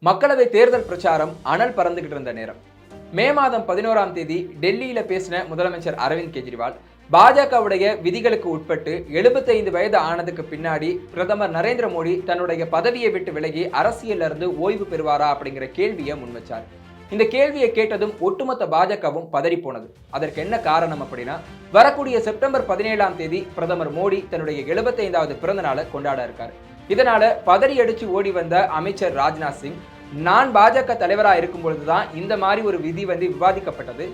மக்களவை தேர்தல் பிரச்சாரம் அனல் பறந்துகிட்டு இருந்த நேரம். மே மாதம் 11ஆம் தேதி டெல்லியில பேசின முதலமைச்சர் அரவிந்த் கெஜ்ரிவால் பாஜகவுடைய விதிகளுக்கு உட்பட்டு 75 வயது ஆனதுக்கு பின்னாடி பிரதமர் நரேந்திர மோடி தன்னுடைய பதவியை விட்டு விலகி அரசியல்ல இருந்து ஓய்வு பெறுவாரா அப்படிங்கிற கேள்வியை முன்வச்சார். இந்த கேள்வியை கேட்டதும் ஒட்டுமொத்த பாஜகவும் பதறி போனது. அதற்கு என்ன காரணம் அப்படின்னா, வரக்கூடிய செப்டம்பர் 17ஆம் தேதி பிரதமர் மோடி தன்னுடைய 75வது பிறந்த நாளை கொண்டாட இருக்காரு. இதனால பதறி அடிச்சு ஓடி வந்த அமைச்சர் ராஜ்நாத் சிங், நான் பாஜக தலைவராக இருக்கும் பொழுதுதான் இந்த மாதிரி ஒரு விதி விவாதிக்கப்பட்டது,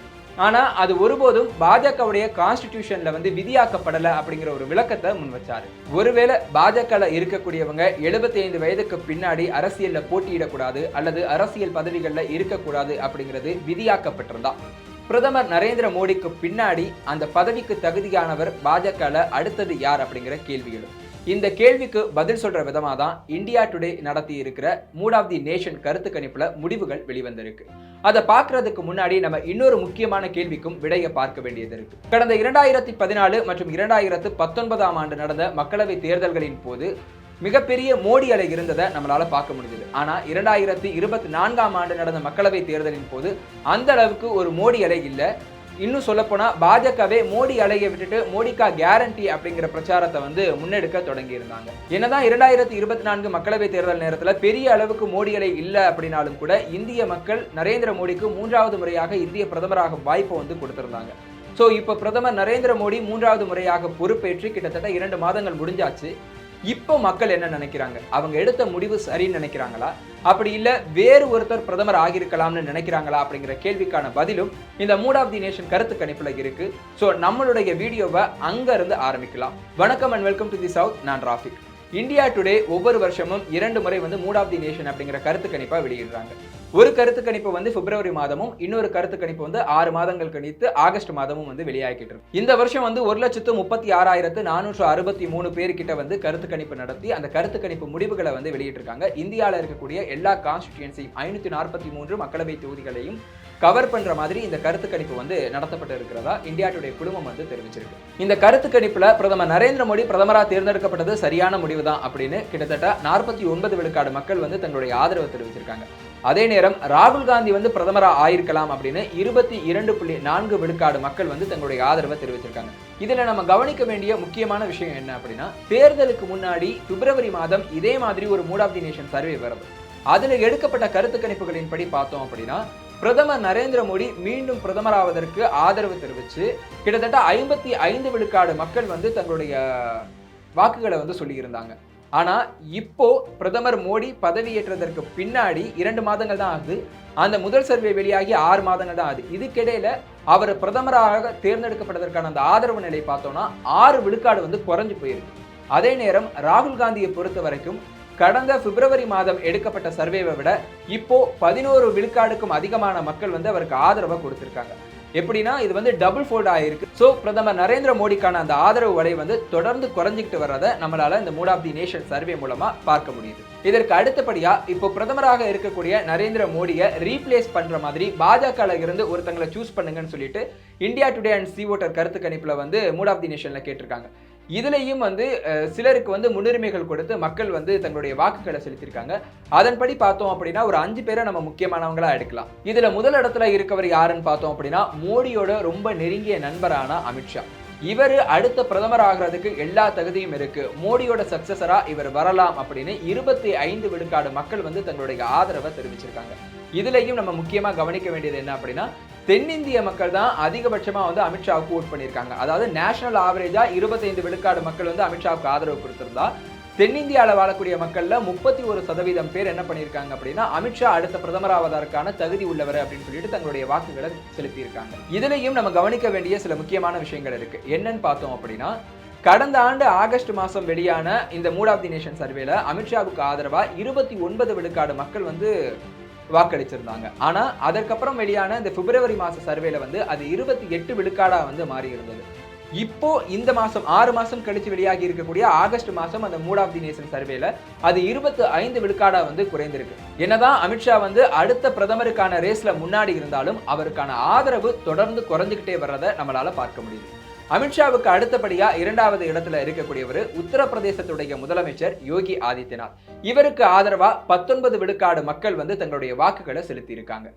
ஆனா அது ஒருபோதும் பாஜகவுடைய கான்ஸ்டிடியூஷன்ல விதியாக்கப்படல அப்படிங்கிற ஒரு விளக்கத்தை முன் வச்சாரு. ஒருவேளை பாஜக இருக்கக்கூடியவங்க 75 வயதுக்கு பின்னாடி அரசியல்ல போட்டியிடக்கூடாது அல்லது அரசியல் பதவிகள்ல இருக்கக்கூடாது அப்படிங்கிறது விதியாக்கப்பட்டிருந்தா, பிரதமர் நரேந்திர மோடிக்கு பின்னாடி அந்த பதவிக்கு தகுதியானவர் பாஜக அடுத்தது யார் அப்படிங்கிற கேள்விகளும். இந்த கேள்விக்கு பதில் சொல்ற விதமா தான் இந்தியா டுடே நடத்தி இருக்கிற மூட் ஆஃப் தி நேஷன் கருத்து கணிப்புல முடிவுகள் வெளிவந்திருக்கு. அதை பார்க்கறதுக்கு முன்னாடி நம்ம இன்னொரு முக்கியமான கேள்விக்கும் விடைய பார்க்க வேண்டியது இருக்கு. கடந்த 2014 மற்றும் 2019ஆம் ஆண்டு நடந்த மக்களவை தேர்தல்களின் போது மிகப்பெரிய மோடி அலை இருந்ததை நம்மளால பார்க்க முடிஞ்சது. ஆனா 2024ஆம் ஆண்டு நடந்த மக்களவை தேர்தலின் போது அந்த அளவுக்கு ஒரு மோடி அலை இல்ல. இன்னும் சொல்லப்போனா பாஜகவே மோடி அலையை விட்டுட்டு மோடிக்கா கேரண்டி அப்படிங்கிற பிரச்சாரத்தை முன்னெடுக்க தொடங்கி இருந்தாங்க. என்னதான் 2024 மக்களவை தேர்தல் நேரத்துல பெரிய அளவுக்கு மோடி அலை இல்ல அப்படின்னாலும் கூட இந்திய மக்கள் நரேந்திர மோடிக்கு 3வது முறையாக இந்திய பிரதமராக வாய்ப்பு கொடுத்திருந்தாங்க. சோ இப்ப பிரதமர் நரேந்திர மோடி 3வது முறையாக பொறுப்பேற்று கிட்டத்தட்ட 2 மாதங்கள் முடிஞ்சாச்சு. இப்போ மக்கள் என்ன நினைக்கிறாங்க? அவங்க எடுத்த முடிவு சரின்னு நினைக்கிறாங்களா, அப்படி இல்ல வேறு ஒருத்தர் பிரதமர் ஆகியிருக்கலாம்னு நினைக்கிறாங்களா அப்படிங்கிற கேள்விக்கான பதிலும் இந்த மூட் ஆஃப் தி நேஷன் கருத்து கணிப்புல இருக்கு. சோ நம்மளுடைய வீடியோவை அங்க இருந்து ஆரம்பிக்கலாம். வணக்கம் and welcome to the south. நான் ராஃபிக். இந்தியா டுடே ஒவ்வொரு வருஷமும் 2 முறை மூட் ஆஃப் தி நேஷன் அப்படிங்கிற கருத்து கணிப்பா வெளியிடுறாங்க. ஒரு கருத்து கணிப்பு பிப்ரவரி மாதமும், இன்னொரு கருத்து கணிப்பு 6 மாதங்கள் கழித்து ஆகஸ்ட் மாதமும் வெளியாகிட்டு இருக்கு. இந்த வருஷம் 1,36,463 பேர்கிட்ட கருத்து கணிப்பு நடத்தி அந்த கருத்து கணிப்பு முடிவுகளை வெளியிட்டிருக்காங்க. இந்தியாவில் இருக்கக்கூடிய எல்லா கான்ஸ்டிடியூன்சி 543 மக்களவை தொகுதிகளையும் கவர் பண்ற மாதிரி இந்த கருத்து கணிப்பு நடத்தப்பட்டு இருக்கிறதா இந்தியா டுடே குழுமம் தெரிவிச்சிருக்கு. இந்த கருத்து கணிப்புல பிரதமர் நரேந்திர மோடி பிரதமரா தேர்ந்தெடுக்கப்பட்டது சரியான முடிவு தான் அப்படின்னு கிட்டத்தட்ட 49 விழுக்காடு மக்கள் தங்களுடைய ஆதரவு தெரிவிச்சிருக்காங்க. அதே நேரம் ராகுல் காந்தி பிரதமரா ஆயிருக்கலாம் அப்படின்னு 22.4 விழுக்காடு மக்கள் தங்களுடைய ஆதரவை தெரிவிச்சிருக்காங்க. இதுல நம்ம கவனிக்க வேண்டிய முக்கியமான விஷயம் என்ன அப்படின்னா, தேர்தலுக்கு முன்னாடி பிப்ரவரி மாதம் இதே மாதிரி ஒரு mood of the nation survey வருது. அதுல எடுக்கப்பட்ட கருத்து கணிப்புகளின் படி பார்த்தோம் அப்படின்னா, பிரதமர் நரேந்திர மோடி மீண்டும் பிரதமராவதற்கு ஆதரவு தெரிவிச்சு கிட்டத்தட்ட 55 விழுக்காடு மக்கள் தங்களுடைய வாக்குகளை சொல்லியிருந்தாங்க. ஆனா இப்போ பிரதமர் மோடி பதவியேற்றதற்கு பின்னாடி 2 மாதங்கள் தான் ஆகுது. அந்த முதல் சர்வே வெளியாகி 6 மாதங்கள் தான் ஆகுது. இதுக்கிடையில அவர் பிரதமராக தேர்ந்தெடுக்கப்பட்டதற்கான அந்த ஆதரவு நிலை பார்த்தோம்னா 6 விழுக்காடு குறைஞ்சு போயிருக்கு. அதே நேரம் ராகுல் காந்தியை பொறுத்த வரைக்கும் கடந்த பிப்ரவரி மாதம் எடுக்கப்பட்ட சர்வேவை விட இப்போ 11 விழுக்காடுக்கும் அதிகமான மக்கள் அவருக்கு ஆதரவை கொடுத்திருக்காங்க. எப்படின்னா இது டபுள் ஃபோல்ட் ஆயிருக்கு. சோ பிரதமர் நரேந்திர மோடிக்கான அந்த ஆதரவு வலை தொடர்ந்து குறைஞ்சிக்கிட்டு வர்றதை நம்மளால இந்த mood of the nation survey மூலமா பார்க்க முடியுது. இதற்கு அடுத்தபடியா இப்போ பிரதமராக இருக்கக்கூடிய நரேந்திர மோடியை ரீப்ளேஸ் பண்ற மாதிரி பாஜக இருந்து ஒருத்தங்களை சூஸ் பண்ணுங்கன்னு சொல்லிட்டு India today and C voter கருத்து கணிப்புல மூட் ஆஃப் தி நேஷன்ல கேட்டிருக்காங்க. இதுலயும் சிலருக்கு முன்னுரிமைகள் கொடுத்து மக்கள் தங்களுடைய வாக்குகளை செலுத்திருக்காங்க. அதன்படி பார்த்தோம் அப்படின்னா ஒரு 5 பேரை நம்ம முக்கியமானவங்களா எடுக்கலாம். இதுல முதல் இடத்துல இருக்கவர் யாருன்னு பார்த்தோம் அப்படின்னா, மோடியோட ரொம்ப நெருங்கிய நண்பரான அமித்ஷா. இவர் அடுத்த பிரதமர் ஆகிறதுக்கு எல்லா தகுதியும் இருக்கு, மோடியோட சக்சஸரா இவர் வரலாம் அப்படின்னு 25 விழுக்காடு மக்கள் தங்களுடைய ஆதரவை தெரிவிச்சிருக்காங்க. இதுலயும் நம்ம முக்கியமா கவனிக்க வேண்டியது என்ன அப்படின்னா, தென்னிந்திய மக்கள் தான் அதிகபட்சமா அமித்ஷாவுக்கு ஓட் பண்ணியிருக்காங்க. அதாவது நேஷனல் ஆவரேஜா 25 விழுக்காடு மக்கள் அமித்ஷாவுக்கு ஆதரவு கொடுத்திருந்தா, தென்னிந்தியாவில் வாழக்கூடிய மக்கள்ல 31% பேர் என்ன பண்ணியிருக்காங்க அப்படின்னா, அமித்ஷா அடுத்த பிரதமராவதற்கான தகுதி உள்ளவர் அப்படின்னு சொல்லிட்டு தங்களுடைய வாக்குகளை செலுத்தியிருக்காங்க. இதுலயும் நம்ம கவனிக்க வேண்டிய சில முக்கியமான விஷயங்கள் இருக்கு. என்னன்னு பார்த்தோம் அப்படின்னா, கடந்த ஆண்டு ஆகஸ்ட் மாசம் வெளியான இந்த மூட் ஆஃப் தி நேஷன் சர்வேல அமித்ஷாவுக்கு ஆதரவா 29 விழுக்காடு மக்கள் வாக்களிச்சிருந்தாங்க. ஆனா அதற்கப்புறம் வெளியான இந்த பிப்ரவரி மாச சர்வேல அது 28 விழுக்காடா மாறி இருந்தது. இப்போ இந்த மாசம் 6 மாசம் கழிச்சு வெளியாகி இருக்கக்கூடிய ஆகஸ்ட் மாசம் அந்த மூட் ஆஃப் தி நேஷன் சர்வேல அது 25 விழுக்காடா குறைந்திருக்கு. என்னதான் அமித்ஷா அடுத்த பிரதமருக்கான ரேஸ்ல முன்னாடி இருந்தாலும் அவருக்கான ஆதரவு தொடர்ந்து குறைஞ்சுக்கிட்டே வர்றதை நம்மளால பார்க்க முடியுது. அமித்ஷாவுக்கு அடுத்தபடியா 2வது இடத்துல இருக்கக்கூடியவர் உத்தரப்பிரதேசத்துடைய முதலமைச்சர் யோகி ஆதித்யநாத். இவருக்கு ஆதரவா 19 விழுக்காடு மக்கள் வந்து தங்களுடைய வாக்குகளை செலுத்தி இருக்காங்க.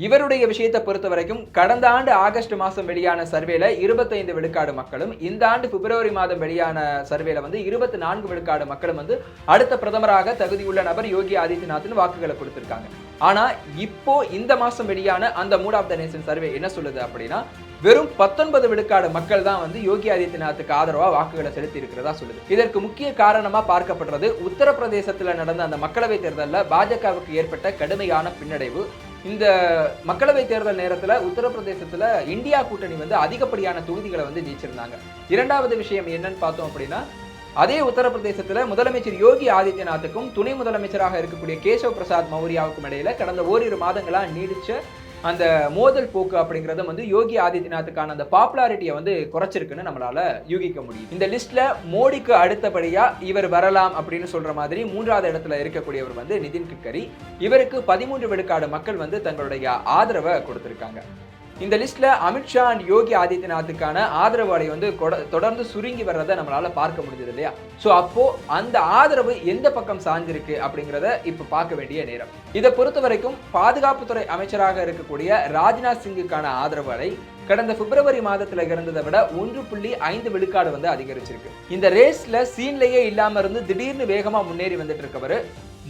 இவருடைய விஷயத்தை பொறுத்த வரைக்கும் கடந்த ஆண்டு ஆகஸ்ட் மாதம் வெளியான சர்வேல 25 விழுக்காடு மக்களும், இந்த ஆண்டு பிப்ரவரி மாதம் வெளியான சர்வேல வந்து 24 விழுக்காடு மக்களும் வந்து அடுத்த பிரதமராக தகுதியுள்ள நபர் யோகி ஆதித்யநாத்னு வாக்குகளை கொடுத்திருக்காங்க. ஆனா இப்போ இந்த மாசம் வெளியான அந்த mood of the nation survey என்ன சொல்லுது அப்படின்னா, வெறும் 19 விழுக்காடு மக்கள் தான் வந்து யோகி ஆதித்யநாத்துக்கு ஆதரவா வாக்குகளை செலுத்தி இருக்கிறதா சொல்லுது. இதற்கு முக்கிய காரணமா பார்க்கப்படுறது உத்தரப்பிரதேசத்துல நடந்த அந்த மக்களவை தேர்தலில் பாஜகவுக்கு ஏற்பட்ட கடுமையான பின்னடைவு. இந்த மக்களவை தேர்தல் நேரத்துல உத்தரப்பிரதேசத்துல இந்தியா கூட்டணி வந்து அதிகப்படியான தொகுதிகளை வந்து ஜெயிச்சிருந்தாங்க. 2வது விஷயம் என்னன்னு பார்த்தோம் அப்படின்னா, அதே உத்தரப்பிரதேசத்துல முதலமைச்சர் யோகி ஆதித்யநாத்துக்கும் துணை முதலமைச்சராக இருக்கக்கூடிய கேசவ் பிரசாத் மௌரியாவுக்கும் இடையில கடந்த ஓரிரு மாதங்களா நீடிச்ச அந்த மோதல் போக்கு அப்படிங்கறத வந்து யோகி ஆதித்யநாத்துக்கான அந்த பாப்புலாரிட்டியை வந்து குறைச்சிருக்குன்னு நம்மளால யூகிக்க முடியும். இந்த லிஸ்ட்ல மோடிக்கு அடுத்தபடியா இவர் வரலாம் அப்படின்னு சொல்ற மாதிரி 3வது இடத்துல இருக்கக்கூடியவர் வந்து நிதின் கட்கரி. இவருக்கு 13 விழுக்காடு மக்கள் வந்து தங்களுடைய ஆதரவை கொடுத்திருக்காங்க. இந்த லிஸ்ட்ல அமித்ஷா அண்ட் யோகி ஆதித்யநாத்துக்கான ஆதரவு அலை வந்து தொடர்ந்து சுருங்கி வர்றதை நம்மளால பார்க்க முடிஞ்சது இல்லையா? சோ அப்போ அந்த ஆதரவு எந்த பக்கம் சார்ந்திருக்கு அப்படிங்கிறத இப்ப பார்க்க வேண்டிய நேரம். இதை பொறுத்த வரைக்கும் பாதுகாப்புத்துறை அமைச்சராக இருக்கக்கூடிய ராஜ்நாத் சிங்குக்கான ஆதரவு அலை கடந்த பிப்ரவரி மாதத்துல இருந்ததை விட 1.5 விழுக்காடு வந்து அதிகரிச்சிருக்கு. இந்த ரேஸ்ல சீன்லயே இல்லாம இருந்து திடீர்னு வேகமா முன்னேறி வந்துட்டு இருக்கவர்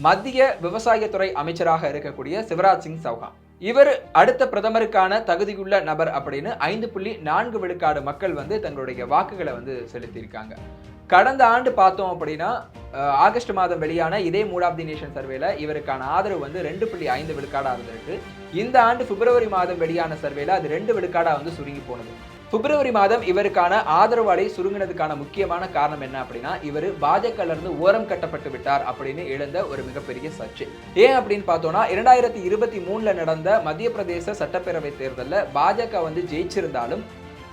மத்திய விவசாயத்துறை அமைச்சராக இருக்கக்கூடிய சிவராஜ் சிங் சௌஹான். இவர் அடுத்த பிரதமருக்கான தகுதியுள்ள நபர் அப்படின்னு 5.4 விழுக்காடு மக்கள் வந்து தங்களுடைய வாக்குகளை வந்து செலுத்தியிருக்காங்க. கடந்த ஆண்டு பார்த்தோம் அப்படின்னா ஆகஸ்ட் மாதம் வெளியான இதே மூட் ஆஃப் தி நேஷன் சர்வேல இவருக்கான ஆதரவு வந்து 2.5 விழுக்காடா இருந்திருக்கு. இந்த ஆண்டு பிப்ரவரி மாதம் வெளியான சர்வேல அது 2 விழுக்காடா வந்து சுருங்கி போனது. பிப்ரவரி மாதம் இவருக்கான ஆதரவு அலை சுருங்கினதுக்கான முக்கியமான காரணம் என்ன அப்படின்னா, இவர் பாஜகல இருந்து ஓரம் கட்டப்பட்டு விட்டார் அப்படின்னு எழுந்த ஒரு மிகப்பெரிய சர்ச்சை. ஏன் அப்படின்னு பார்த்தோம்னா, 2023 நடந்த மத்திய பிரதேச சட்டப்பேரவை தேர்தலில் பாஜக வந்து ஜெயிச்சிருந்தாலும்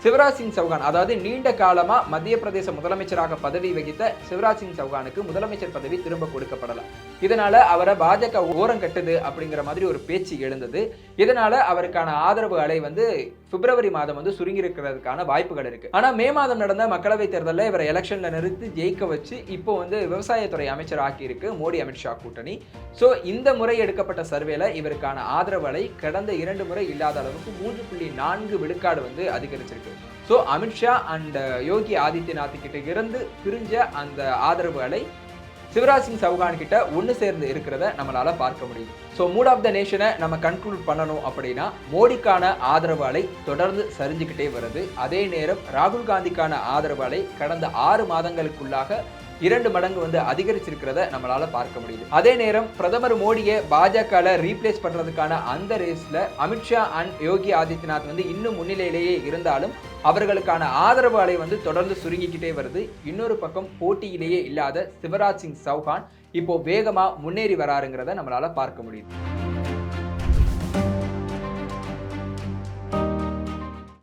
சிவராஜ் சிங் சௌகான், அதாவது நீண்ட காலமா மத்திய பிரதேச முதலமைச்சராக பதவி வகித்த சிவராஜ் சிங் சௌகானுக்கு முதலமைச்சர் பதவி திரும்ப கொடுக்கப்படல. இதனால அவரை பாஜக ஓரம் கட்டுது அப்படிங்கிற மாதிரி ஒரு பேச்சு எழுந்தது. இதனால அவருக்கான ஆதரவு அலை வந்து பிப்ரவரி மாதம் வந்து சுருங்கி இருக்கிறதுக்கான வாய்ப்புகள் இருக்கு. ஆனா மே மாதம் நடந்த மக்களவை தேர்தலில் இவரை எலெக்ஷன்ல நிறுத்தி ஜெயிக்க வச்சு இப்போ வந்து விவசாயத்துறை அமைச்சர் ஆக்கி இருக்கு மோடி அமித்ஷா கூட்டணி. சோ இந்த முறை எடுக்கப்பட்ட சர்வேல இவருக்கான ஆதரவு அலை கடந்த 2 முறை இல்லாத அளவுக்கு 3.4 விழுக்காடு வந்து அதிகரிச்சிருக்கு. சோ அமித்ஷா அண்ட் யோகி ஆதித்யநாத் கிட்ட இருந்து பிரிஞ்ச அந்த ஆதரவு அலை சிவராஜ் சிங் சௌகான் கிட்ட ஒன்று சேர்ந்து இருக்கிறத நம்மளால பார்க்க முடியும். ஸோ மூட் ஆஃப் த நேஷனை நம்ம கன்க்ளூட் பண்ணணும் அப்படின்னா, மோடிக்கான ஆதரவு அலை தொடர்ந்து சரிஞ்சுக்கிட்டே வருது. அதே நேரம் ராகுல் காந்திக்கான ஆதரவு அலை கடந்த 6 மாதங்களுக்குள்ளாக 2 மடங்கு வந்து அதிகரிச்சிருக்கிறத நம்மளால பார்க்க முடியுது. அதே நேரம் பிரதமர் மோடியை பாஜக ரீப்ளேஸ் பண்றதுக்கான அந்த ரேஸ்ல அமித்ஷா அண்ட் யோகி ஆதித்யநாத் வந்து இன்னும் முன்னிலையிலேயே இருந்தாலும் அவர்களுக்கான ஆதரவு அலை வந்து தொடர்ந்து சுருங்கிக்கிட்டே வருது. இன்னொரு பக்கம் போட்டியிலேயே இல்லாத சிவராஜ் சிங் சௌஹான் இப்போ வேகமா முன்னேறி வராருங்கிறத நம்மளால பார்க்க முடியுது.